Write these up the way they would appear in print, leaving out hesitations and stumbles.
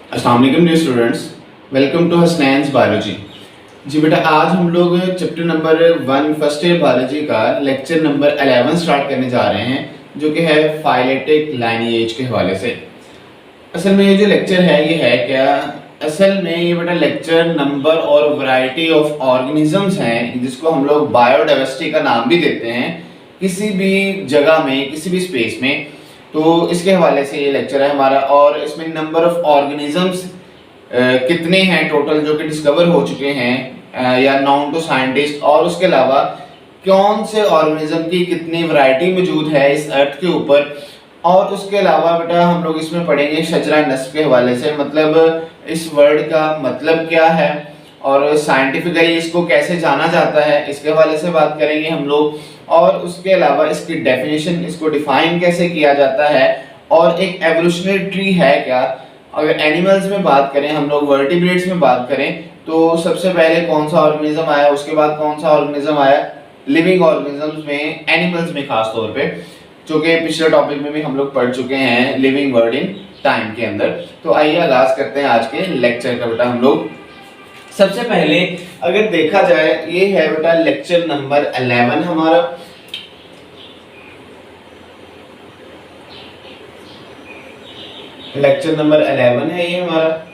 अस्सलाम वालेकुम dear students, welcome to Hasnain's biology. जी बेटा, आज हम लोग chapter number 1 first year biology का लेक्चर नंबर 11 स्टार्ट करने जा रहे हैं, जो कि है फाइलेटिक लाइनेज के हवाले से। असल में ये जो लेक्चर है ये है क्या, असल में ये बेटा लेक्चर नंबर और वैरायटी ऑफ ऑर्गेनिजम्स हैं, जिसको हम लोग बायोडाइवर्सिटी का नाम भी देते हैं, किसी भी जगह में किसी भी स्पेस में। तो इसके हवाले से ये लेक्चर है हमारा, और इसमें नंबर ऑफ ऑर्गेनिजम्स कितने हैं टोटल जो कि डिस्कवर हो चुके हैं या नॉन टू साइंटिस्ट, और उसके अलावा कौन से ऑर्गेनिज्म की कितनी वैरायटी मौजूद है इस अर्थ के ऊपर। और उसके अलावा बेटा हम लोग इसमें पढ़ेंगे शजरा नस्ब के हवाले से, मतलब इस वर्ड का मतलब क्या है और साइंटिफिकली इसको कैसे जाना जाता है, इसके हवाले से बात करेंगे हम लोग। और उसके अलावा इसकी डेफिनेशन, इसको डिफाइन कैसे किया जाता है, और एक एवोल्यूशनरी ट्री है क्या। अगर एनिमल्स में बात करें, हम लोग वर्टिब्रेट्स में बात करें, तो सबसे पहले कौन सा ऑर्गेनिज्म आया, उसके बाद कौन सा ऑर्गेनिज्म आया लिविंग ऑर्गेनिजम्स में, एनिमल्स में खास तौर पे, जो कि पिछले टॉपिक में भी हम लोग पढ़ चुके हैं लिविंग वर्ड इन टाइम के अंदर। तो आइए आगाज करते हैं आज के लेक्चर का बेटा। हम लोग सबसे पहले अगर देखा जाए, ये है बेटा लेक्चर नंबर 11 हमारा। लेक्चर नंबर 11 है ये हमारा।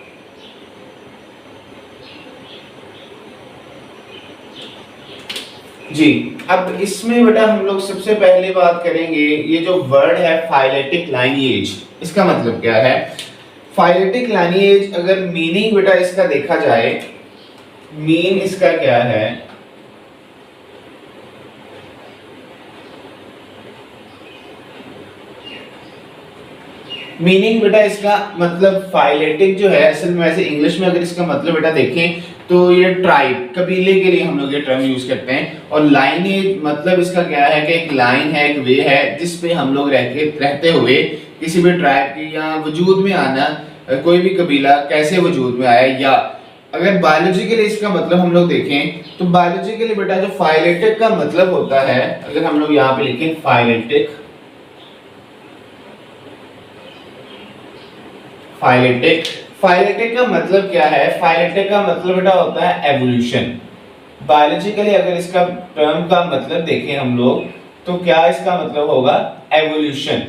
जी, अब इसमें बेटा हम लोग सबसे पहले बात करेंगे, ये जो वर्ड है फाइलेटिक लाइनेज, इसका मतलब क्या है। फाइलेटिक लाइनेज अगर मीनिंग बेटा इसका देखा जाए, मीन इसका क्या है, मीनिंग बेटा इसका मतलब फाइलेटिक जो है, असल में वैसे इंग्लिश में अगर इसका मतलब बेटा देखें तो ये ट्राइब, कबीले के लिए हम लोग ये टर्म यूज करते हैं। और लाइनेज मतलब इसका क्या है कि एक लाइन है, एक वे है जिस पे हम लोग रहते हुए किसी भी ट्राइब की या वजूद में आना, कोई भी कबीला कैसे वजूद में आया। या अगर बायोलॉजिकली इसका मतलब हम लोग देखें तो बायोलॉजिकली बेटा जो फाइलेटिक का मतलब होता है, अगर हम लोग यहाँ पे लिखें फाइलेटिक, फाइलेटिक, फाइलेटिक का मतलब क्या है। फाइलेटिक का मतलब बेटा होता है एवोल्यूशन। बायोलॉजिकली अगर इसका टर्म का मतलब देखें हम लोग, तो क्या इसका मतलब होगा एवोल्यूशन।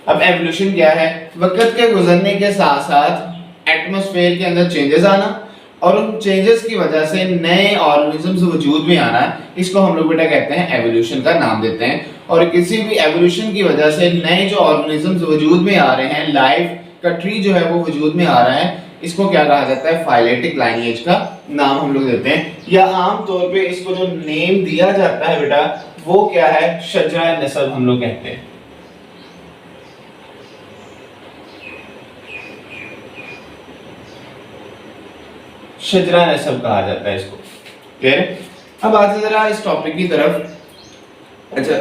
अब एवोल्यूशन क्या है, वक्त के गुजरने के साथ साथ एटमॉस्फेयर के अंदर चेंजेस आना, और उन चेंजेस की वजह से नए ऑर्गेनिजम्स वजूद में आना, इसको हम लोग बेटा कहते हैं एवोल्यूशन का नाम देते हैं। और किसी भी एवोल्यूशन की वजह से नए जो ऑर्गेनिजम्स वजूद में आ रहे हैं, लाइफ का ट्री जो है वो वजूद में आ रहा है, इसको क्या कहा जाता है, फाइलेटिक लाइनेज का नाम हम लोग देते हैं। या आम तौर पे इसको जो नेम दिया जाता है बेटा वो क्या है, शजरा नस्ब हम लोग कहते हैं। शजरा नस्ब कहा जाता है इसको। क्लियर है। अब आते जरा इस टॉपिक की तरफ। अच्छा,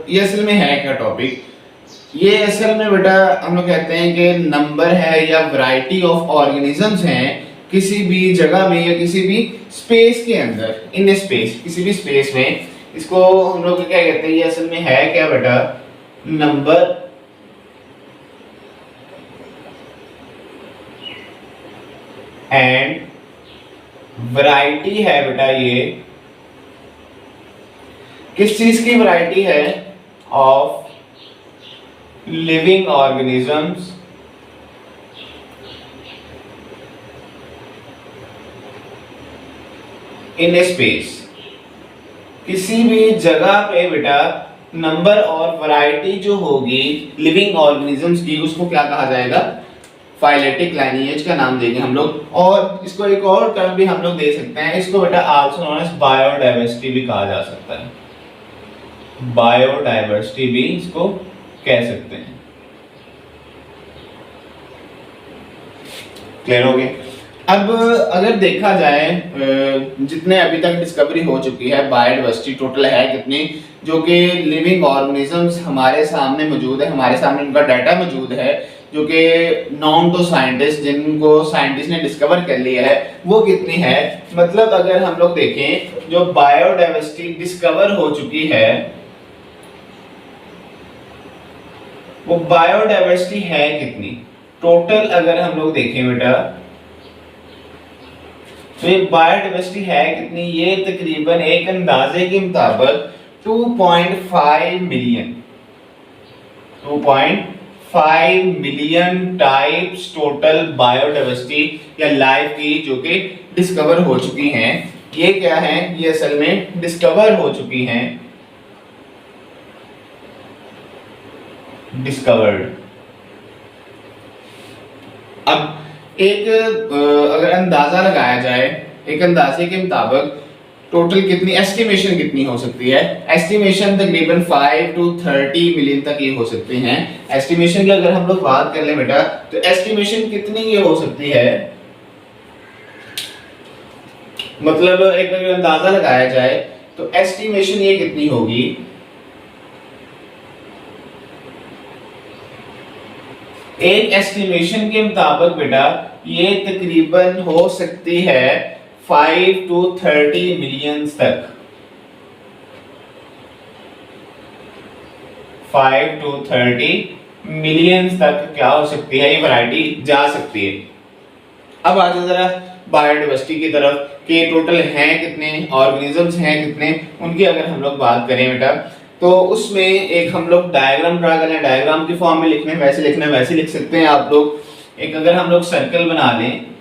ये असल में है क्या टॉपिक, ये असल में बेटा हम लोग कहते हैं कि नंबर है या वैरायटी ऑफ ऑर्गेनिजम्स हैं किसी भी जगह में या किसी भी स्पेस के अंदर, इन स्पेस, किसी भी स्पेस में। इसको हम लोग क्या कहते हैं, ये असल में है क्या बेटा, नंबर एंड वैरायटी है बेटा। ये किस चीज की वैरायटी है, of living organisms in A space. किसी भी जगह पे बेटा नंबर और वैरायटी जो होगी लिविंग ऑर्गेनिजम्स की, उसको क्या कहा जाएगा, फाइलेटिक लाइनेज का नाम देंगे हम लोग। और इसको एक और टर्म भी हम लोग दे सकते हैं, इसको बेटा आल्सो नोन एज बायोडाइवर्सिटी भी कहा जा सकता है। बायोडाइवर्सिटी भी इसको कह सकते हैं। क्लियर हो गया। अब अगर देखा जाए, जितने अभी तक डिस्कवरी हो चुकी है, बायोडाइवर्सिटी टोटल है कितनी, जो कि लिविंग ऑर्गेनिजम्स हमारे सामने मौजूद है, हमारे सामने उनका डाटा मौजूद है, जो कि नॉन टू साइंटिस्ट, जिनको साइंटिस्ट ने डिस्कवर कर लिया है, वो कितनी है। मतलब अगर हम लोग देखें जो बायोडाइवर्सिटी डिस्कवर हो चुकी है, वो बायोडाइवर्सिटी है कितनी, टोटल अगर हम लोग देखें बेटा तो ये बायोडाइवर्सिटी है कितनी, ये तकरीबन एक अंदाजे के मुताबिक 2.5 million 2.5 million types total biodiversity या लाइफ की जो कि डिस्कवर हो चुकी हैं। ये क्या है, ये असल में डिस्कवर हो चुकी हैं, डिस्कवर्ड। अब एक अगर अंदाजा लगाया जाए, एक अंदाजे के मुताबिक टोटल कितनी एस्टिमेशन कितनी हो सकती है, एस्टिमेशन तकरीबन 5 to 30 मिलियन तक ये हो सकते हैं। एस्टिमेशन की अगर हम लोग बात कर लें बेटा तो एस्टिमेशन कितनी ये हो सकती है, मतलब एक अगर अंदाजा लगाया जाए तो एस्टिमेशन ये कितनी होगी, एक एस्टिमेशन के मुताबिक बेटा ये तकरीबन हो सकती है 5 to 30 मिलियन तक, 5 to 30 मिलियन तक क्या हो सकती है, ये वैरायटी जा सकती है। अब आ जाओ जरा बायोडाइवर्सिटी की तरफ कि टोटल हैं कितने ऑर्गेनिजम्स हैं कितने, उनकी अगर हम लोग बात करें बेटा तो उसमें एक हम लोग डायग्राम ड्रा करें, डायग्राम की फॉर्म में लिखने वैसे लिखना वैसे लिख सकते हैं आप लोग। एक अगर हम लोग सर्कल बना लें,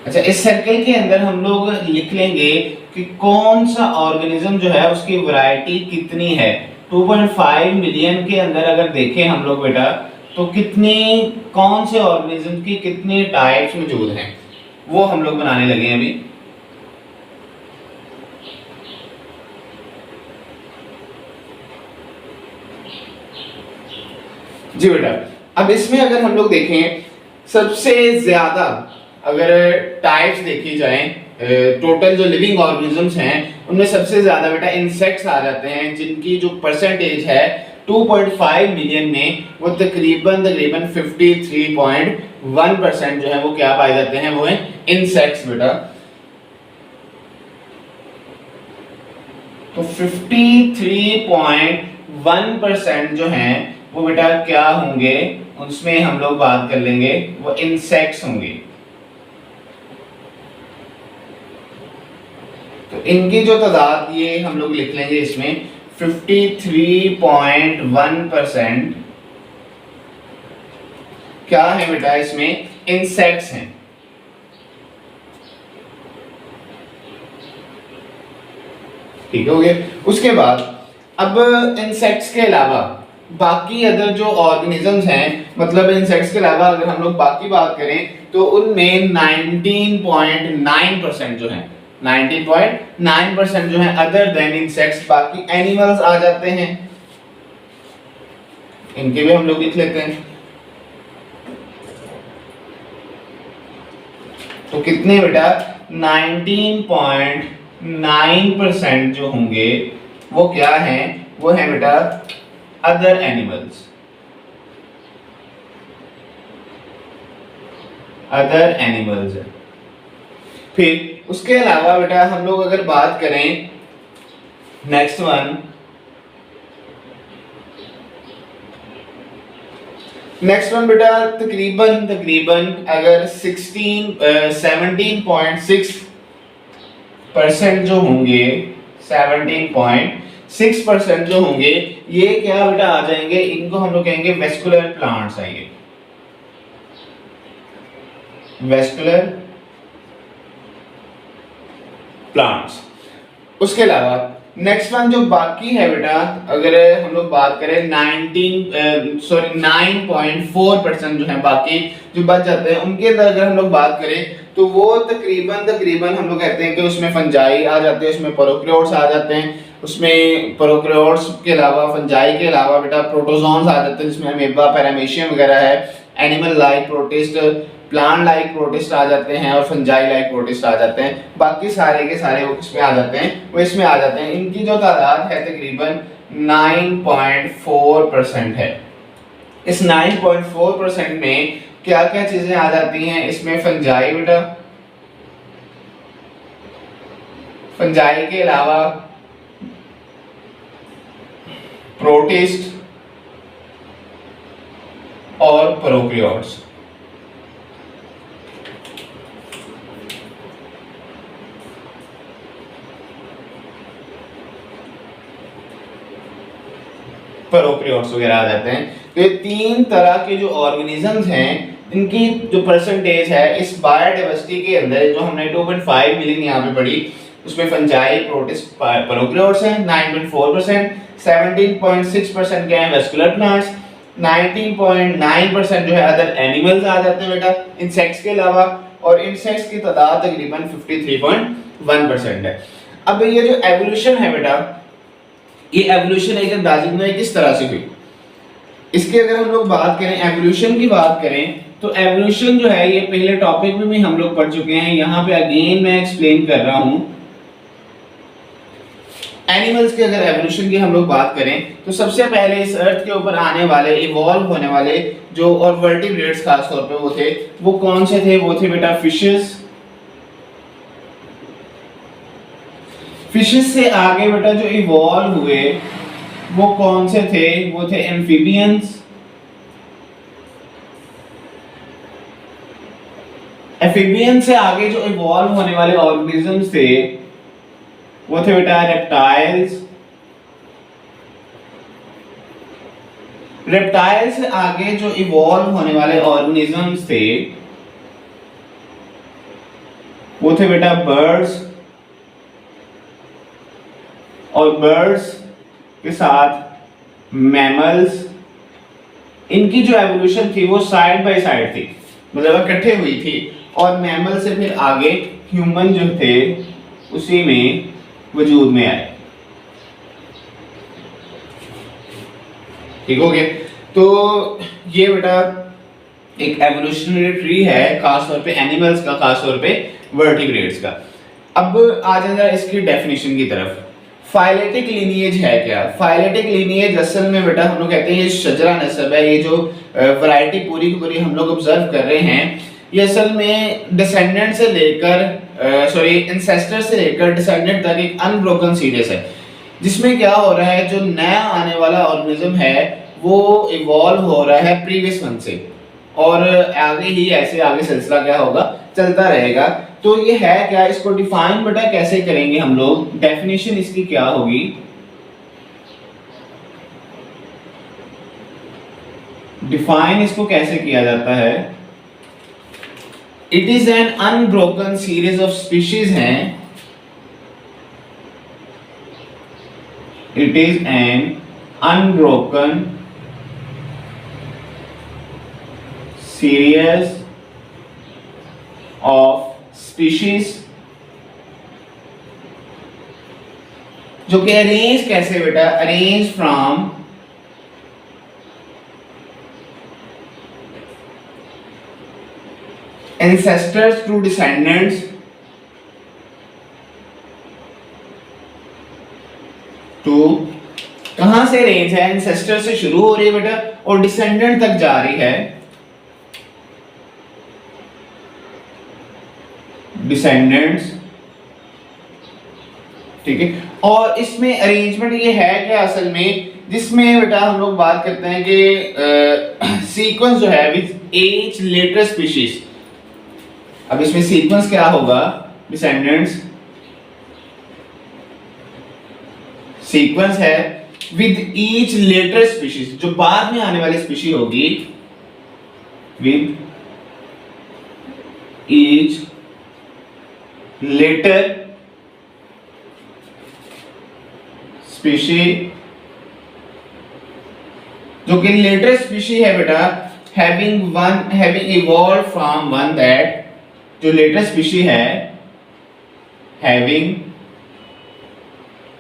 अच्छा इस सर्कल के अंदर हम लोग लिख लेंगे कि कौन सा ऑर्गेनिज्म जो है उसकी वैरायटी कितनी है। 2.5 मिलियन के अंदर अगर देखें हम लोग बेटा तो कितनी कौन से ऑर्गेनिज्म की कितनी टाइप्स मौजूद हैं वो हम लोग बनाने लगे हैं अभी। जी बेटा अब इसमें अगर हम लोग देखें सबसे ज्यादा अगर टाइप्स देखी जाए टोटल जो लिविंग ऑर्गेनिजम्स हैं उनमें सबसे ज्यादा बेटा इंसेक्ट्स आ जाते हैं, जिनकी जो परसेंटेज है 2.5 मिलियन में वो तकरीबन 53.1% जो है वो क्या पाए जाते हैं, वो है इंसेक्ट्स बेटा। तो 53.1% जो हैं वो बेटा क्या होंगे, उसमें हम लोग बात कर लेंगे वो इंसेक्ट्स होंगे। तो इनकी जो तादाद ये हम लोग लिख लेंगे इसमें 53.1% क्या है बेटा, इसमें इंसेक्ट्स हैं। ठीक हो गया। उसके बाद अब इंसेक्ट्स के अलावा बाकी अदर जो ऑर्गेनिजम्स हैं, मतलब इंसेक्ट्स के अलावा अगर हम लोग बाकी बात करें तो उनमें 19.9% जो है 19.9% जो है अदर देन इंसेक्ट्स बाकी एनिमल्स आ जाते हैं। इनके भी हम लोग लिख लेते हैं। तो कितने बेटा 19.9% जो होंगे वो क्या है, वो है बेटा अदर एनिमल्स, अदर एनिमल्स है। फिर उसके अलावा बेटा हम लोग अगर बात करें नेक्स्ट वन बेटा तकरीबन अगर 17.6% जो होंगे 17.6% जो होंगे ये क्या बेटा आ जाएंगे, इनको हम लोग कहेंगे वेस्कुलर प्लांट्स आएंगे, वेस्कुलर प्लांट्स। उसके अलावा नेक्स्ट वन जो बाकी है बेटा अगर हम लोग बात करें 9.4% जो है बाकी जो बच जाते हैं उनके अंदर अगर हम लोग बात करें तो वो तकरीबन हम लोग कहते हैं कि उसमें फंजाई आ जाते हैं, उसमें प्रोकैरियोट्स आ जाते हैं, उसमें प्रोकैरियोट्स के अलावा फंजाई के अलावा बेटा प्रोटोजोन्स आ जाते हैं जिसमें अमीबा पैरामीशियम वगैरह है, animal like protist plant like protist आ जाते हैं और फंजाई लाइक प्रोटिस्ट आ जाते हैं। बाकी सारे के सारे वो किसमें आ जाते हैं, वो इसमें आ जाते हैं। इनकी जो तादाद है तकरीबन 9.4% है। इस 9.4% में क्या क्या चीजें आ जाती हैं, इसमें फंजाई बेटा, फंजाई के अलावा प्रोटिस्ट और प्रोकैरियोट्स। प्रोकैरियोट्स वगैरह आ जाते हैं। तो ये तीन तरह के जो ऑर्गेनिजम्स हैं, इनकी जो परसेंटेज है इस बायोडाइवर्सिटी के अंदर जो हमने 2.5 मिलियन यहाँ पे पढ़ी, उसमें फंजाई, प्रोटिस्ट, प्रोकैरियोट्स हैं 9.4%, 17.6% के हैं वेस्कुलर प्लांट्स, 19.9% जो है अदर एनिमल्स आ जाते हैं बेटा इंसेक्ट्स के अलावा, और इंसेक्ट्स की तादाद तकरीबन 53.1% है। अब ये जो एवोल्यूशन है बेटा, ये एवोल्यूशन एक अंदाजे में किस तरह से हुई, इसकी अगर हम लोग बात करें, एवोल्यूशन की बात करें, तो एवोल्यूशन जो है ये पहले टॉपिक में भी हम लोग पढ़ चुके हैं, यहाँ पे अगेन मैं एक्सप्लेन कर रहा हूँ। एनिमल्स की अगर एवोल्यूशन की हम लोग बात करें तो सबसे पहले इस अर्थ के ऊपर आने वाले, इवॉल्व होने वाले जो और वर्टिब्रेट्स खास तौर पे वो थे, वो कौन से थे, वो थे बेटा फिशेस। फिशेस से आगे बेटा जो इवॉल्व हुए वो कौन से थे, वो थे एम्फीबियंस। एम्फीबियंस से आगे जो इवॉल्व होने वाले ऑर्गेनिजम्स थे वो थे बेटा रेप्टाइल्स। रेप्टाइल से आगे जो इवॉल्व होने वाले ऑर्गेनिजम्स थे वो थे बेटा बर्ड्स, और बर्ड्स के साथ मैमल्स। इनकी जो एवोल्यूशन थी वो साइड बाय साइड थी, मतलब इकट्ठे हुई थी, और मैमल से फिर आगे ह्यूमन जो थे उसी में वजूद में आए। ठीक हो गया। तो ये बेटा एक एवोल्यूशनरी ट्री है, खास तौर पे एनिमल्स का, खास तौर पे वर्टिब्रेट्स का। अब आ जाना इसकी डेफिनेशन की तरफ। फाइलेटिक लीनिएज है क्या? फाइलेटिक लीनिएज असल में बेटा हम लोग कहते हैं ये शजरा नस्ब है। ये जो वैरायटी पूरी की पूरी हम लोग ऑब्जर्व कर रहे हैं, ये असल में डिसेंडेंट से लेकर इंसेस्टर से लेकर डिसेंडेंट तक एक अनब्रोकन सीरीज है, जिसमें क्या हो रहा है, जो नया आने वाला ऑर्गेनिज्म है वो इवॉल्व हो रहा है प्रीवियस वन से, और आगे ही ऐसे आगे सिलसिला क्या होगा, चलता रहेगा। तो ये है क्या, इसको डिफाइन बेटा कैसे करेंगे हम लोग, डेफिनेशन इसकी क्या होगी? डिफाइन इसको कैसे किया जाता है? It is an unbroken series of species हैं, it is an unbroken series of species, जो कि अरेंज कैसे बेटा, arrange from ancestors to descendants to, कहां से रेंज है, एंसेस्टर से शुरू हो रही है बेटा और डिसेंडेंट तक जा रही है, डिसेंडेंट्स। ठीक है। और इसमें अरेंजमेंट ये है क्या असल में, जिसमें बेटा हम लोग बात करते हैं कि सीक्वेंस जो है विद एच लेटर स्पीशीज। अब इसमें सीक्वेंस क्या होगा, डिसेंडेंट्स सीक्वेंस है विद ईच लेटर स्पीशीज, जो बाद में आने वाली स्पीशी होगी, विद ईच लेटर स्पीशी, जो कि लेटर स्पीशी है बेटा having evolve from one that, जो लेटर स्पीशी है having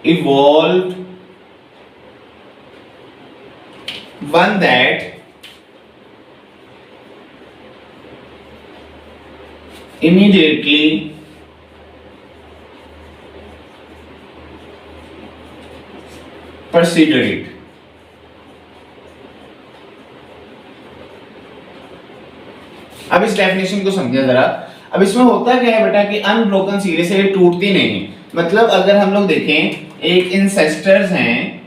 evolved one that immediately preceded it। अब इस डेफिनेशन को समझें जरा। अब इसमें होता क्या है बेटा कि अनब्रोकन सीरीज है, टूटती नहीं है। मतलब अगर हम लोग देखें एक इंसेस्टर्स हैं,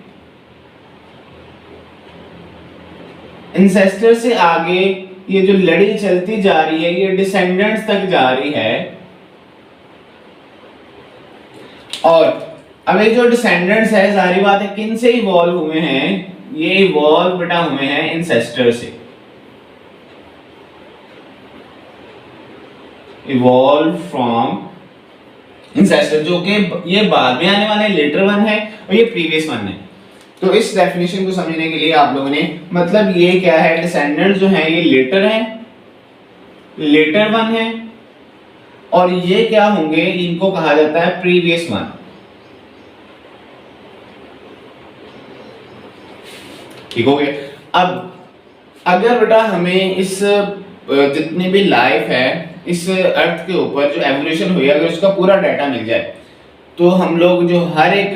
इंसेस्टर से आगे ये जो लड़ी चलती जा रही है ये डिसेंडेंट्स तक जा रही है, और अब ये जो डिसेंडेंट्स है जाहिर बात है किन से इवॉल्व हुए हैं, ये इवॉल्व बेटा हुए हैं इंसेस्टर से, इवॉल्व फ्रॉम इंसेस्टर, जो कि ये बाद में आने वाले लेटर वन है और ये प्रीवियस वन है। तो इस डेफिनेशन को समझने के लिए आप लोगों ने मतलब ये क्या है, डिसेंडेंट्स जो हैं ये लेटर हैं, लेटर वन है, और ये क्या होंगे, इनको कहा जाता है प्रीवियस वन। ठीक हो गया। अब अगर बेटा हमें इस जितनी भी लाइफ है इस अर्थ के ऊपर जो एवोल्यूशन हुई है अगर उसका पूरा डाटा मिल जाए तो हम लोग जो हर एक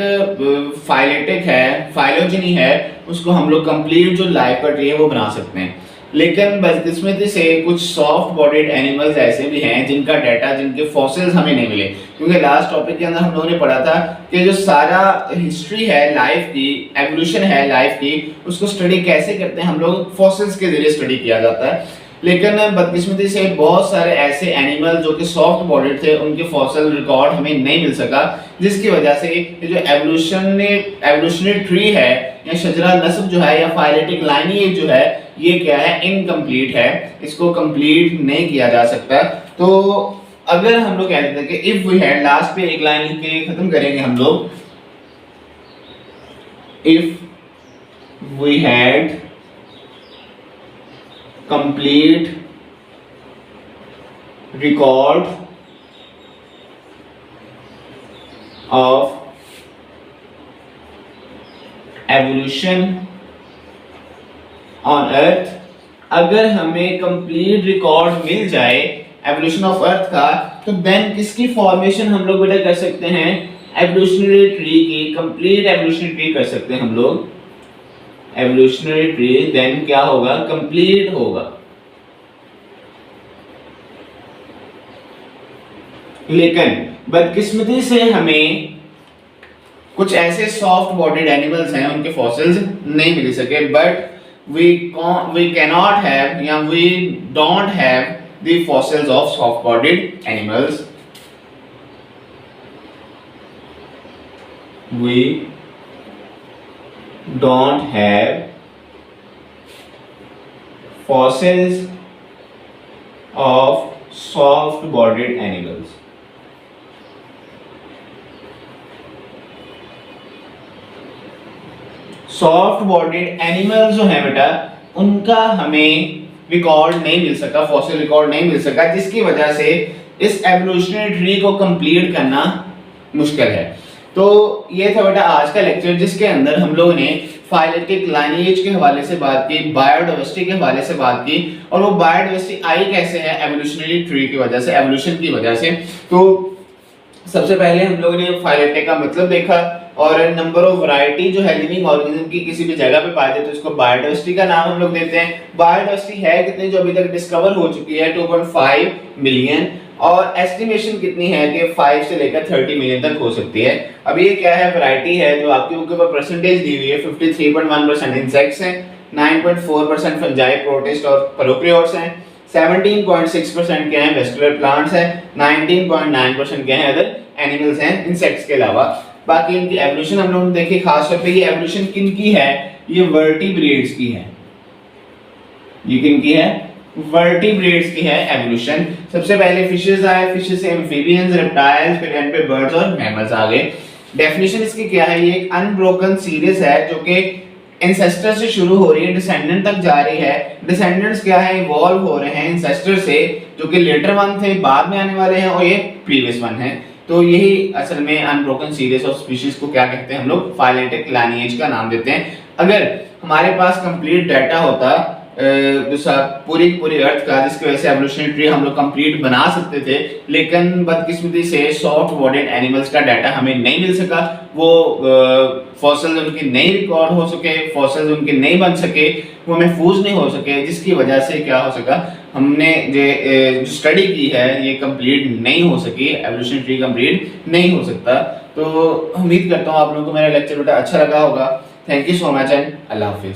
फाइलेटिक है, फाइलोजेनी है, उसको हम लोग कंप्लीट जो लाइफ का ट्री है वो बना सकते हैं। लेकिन बदकिस्मती से कुछ सॉफ्ट बॉडीड एनिमल्स ऐसे भी हैं जिनका डाटा, जिनके फॉसिल्स हमें नहीं मिले, क्योंकि लास्ट टॉपिक के अंदर हम लोगों ने पढ़ा था कि जो सारा हिस्ट्री है लाइफ की, एवोल्यूशन है लाइफ की, उसको स्टडी कैसे करते हैं हम लोग, फॉसिल्स के जरिए स्टडी किया जाता है। लेकिन बदकिस्मती से बहुत सारे ऐसे एनिमल जो कि सॉफ्ट बॉडीड थे उनके फॉसिल रिकॉर्ड हमें नहीं मिल सका, जिसकी वजह से ये जो एवोल्यूशनरी ट्री है या शजरा नस्ब जो है या फाइलेटिक लाइनेज जो है ये क्या है, इनकम्प्लीट है, इसको कंप्लीट नहीं किया जा सकता। तो अगर हम लोग कहते हैं कि इफ वी हैड, लास्ट पे एक लाइन लिख के खत्म करेंगे हम लोग, if we had complete record of evolution on earth, अगर हमें कंप्लीट रिकॉर्ड मिल जाए एवोल्यूशन ऑफ अर्थ का, तो देन किसकी फॉर्मेशन हम लोग बेटा कर सकते हैं, एवोल्यूशनरी ट्री की, कंप्लीट एवोल्यूशनरी ट्री कर सकते हैं हम लोग, एवोल्यूशनरी ट्री देन क्या होगा, कंप्लीट होगा। लेकिन बदकिस्मती से हमें कुछ ऐसे सॉफ्ट बॉडीड एनिमल्स हैं उनके फॉसिल्स नहीं मिल सके, बट we cannot have या we don't have the fossils of soft bodied animals, we don't have fossils of soft bodied animals। Soft bodied animals जो है बेटा उनका हमें रिकॉर्ड नहीं मिल सका, फॉसिल रिकॉर्ड नहीं मिल सका, जिसकी वजह से इस एवोल्यूशनरी ट्री को कंप्लीट करना मुश्किल है। तो ये था बेटा आज का लेक्चर, जिसके अंदर हम लोगों ने फाइलेटिक लाइनेज के हवाले से बात की, बायोडाइवर्सिटी के हवाले से बात की, और वो बायोडाइवर्सिटी आई कैसे है, एवोल्यूशनरी ट्री की वजह से, एवोल्यूशन की वजह से। तो सबसे पहले हम लोगों ने फाइलेटिक का मतलब देखा, और नंबर ऑफ वैरायटी जो है लिविंग ऑर्गेनिज्म की किसी भी जगह पे पाए जाते हैं तो इसको बायोडाइवर्सिटी का नाम हम लोग देते हैं। बायोडाइवर्सिटी है कितनी जो अभी तक डिस्कवर हो चुकी है, 2.5 मिलियन, और एस्टिमेशन कितनी है कि 5 से लेकर 30 मिलियन तक हो सकती है। अब ये क्या है, वैरायटी है जो आपके ऊपर परसेंटेज दी हुई है, 53.1% इंसेक्ट्स हैं, 9.4% फंजाई, प्रोटिस्ट और प्रोकैरियोट्स हैं, 17.6% के हैं वेस्कुलर प्लांट्स हैं, 19.9% के हैं अदर एनिमल्स हैं इंसेक्ट्स के अलावा। बाकी इनकी एवोल्यूशन हम लोगों ने देखी, खास तौर पे ये एवोल्यूशन किन की है, ये वर्टिब्रेट्स की है। ये किन की है, वर्टिब्रेट्स की है एवोल्यूशन। सबसे पहले फिशेस आए, फिशेस से एम्फीबियंस, रेप्टाइल्स, फिर एंड पे बर्ड्स और मैमल्स आ गए। डेफिनेशन इसकी क्या है, ये एक अनब्रोकन सीरीज है जो कि इंसेस्टर से शुरू हो रही है, डिसेंडेंट तक जा रही है। डिसेंडेंट्स क्या है, इवॉल्व हो रहे हैं इंसेस्टर से, जो कि लेटर वन थे, बाद में आने वाले हैं, और ये प्रीवियस वन है। तो यही असल में अनब्रोकन सीरीज ऑफ स्पीशीज को क्या कहते हैं हम लोग, फाइलेटिक लाइनेज का नाम देते हैं। अगर हमारे पास कंप्लीट डाटा होता पूरी पूरी अर्थ का, जिसकी वजह से एवोल्यूशनरी ट्री हम लोग कंप्लीट बना सकते थे, लेकिन बदकिस्मती से सॉफ्ट बॉडीड एनिमल्स का डाटा हमें नहीं मिल सका। वो फॉसिल्स उनके नहीं रिकॉर्ड हो सके, फॉसिल्स उनके नहीं बन सके, वो महफूज नहीं हो सके, जिसकी वजह से क्या हो सका, हमने जो स्टडी की है ये कंप्लीट नहीं हो सकी, एवोल्यूशनरी ट्री कंप्लीट नहीं हो सकता। तो उम्मीद करता हूँ आप लोगों को मेरा लेक्चर बेटा अच्छा लगा होगा। Thank you so much and अल्लाह हाफिज़।